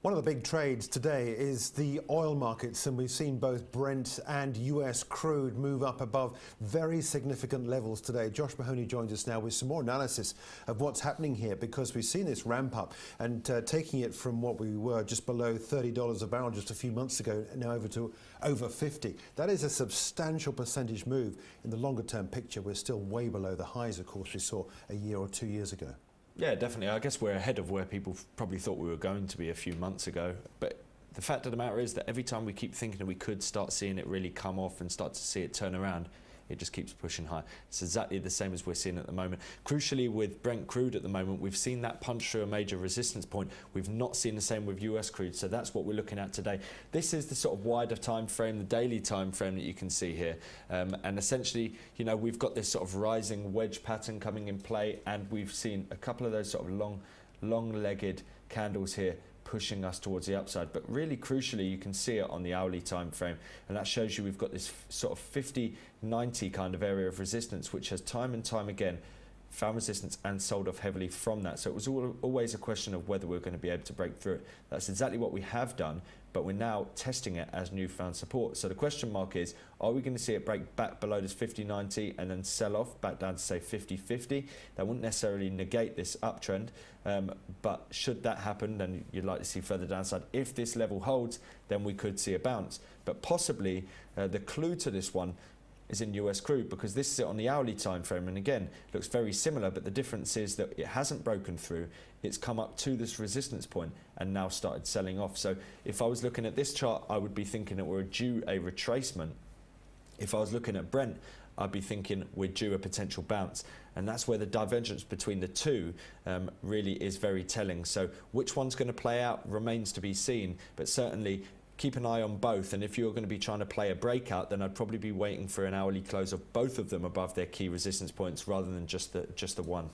One of the big trades today is the oil markets, and we've seen both Brent and US Crude move up above very significant levels today. Josh Mahony joins us now with some more analysis of what's happening here, because we've seen this ramp up and taking it from what we were just below $30 a barrel just a few months ago, now over to over 50. That is a substantial percentage move. In the longer term picture, we're still way below the highs, of course, we saw a year or 2 years ago. Yeah, definitely. I guess we're ahead of where people probably thought we were going to be a few months ago. But the fact of the matter is that every time we keep thinking that we could start seeing it really come off and start to see it turn around, it just keeps pushing high. It's exactly the same as we're seeing at the moment. Crucially, with Brent crude at the moment, we've seen that punch through a major resistance point. We've not seen the same with US crude, so that's what we're looking at today. This is the sort of wider time frame, the daily time frame that you can see here. And essentially, you know, we've got this sort of rising wedge pattern coming in play, and we've seen a couple of those sort of long-legged candles here pushing us towards the upside. But really crucially, you can see it on the hourly time frame, and that shows you we've got this sort of 50-90 kind of area of resistance, which has time and time again found resistance and sold off heavily from that. So it was always a question of whether we're going to be able to break through it. That's exactly what we have done, but we're now testing it as newfound support. So the question mark is, are we going to see it break back below this 50-90 and then sell off back down to say 50-50? That wouldn't necessarily negate this uptrend, but should that happen, then you'd like to see further downside. If this level holds, then we could see a bounce. But possibly the clue to this one is in US crude, because this is it on the hourly time frame, and again looks very similar, but the difference is that it hasn't broken through. It's come up to this resistance point and now started selling off. So if I was looking at this chart, I would be thinking that we're due a retracement. If I was looking at Brent, I'd be thinking we're due a potential bounce, and that's where the divergence between the two really is very telling. So which one's going to play out remains to be seen, but certainly keep an eye on both. And if you're going to be trying to play a breakout, then I'd probably be waiting for an hourly close of both of them above their key resistance points rather than just the one.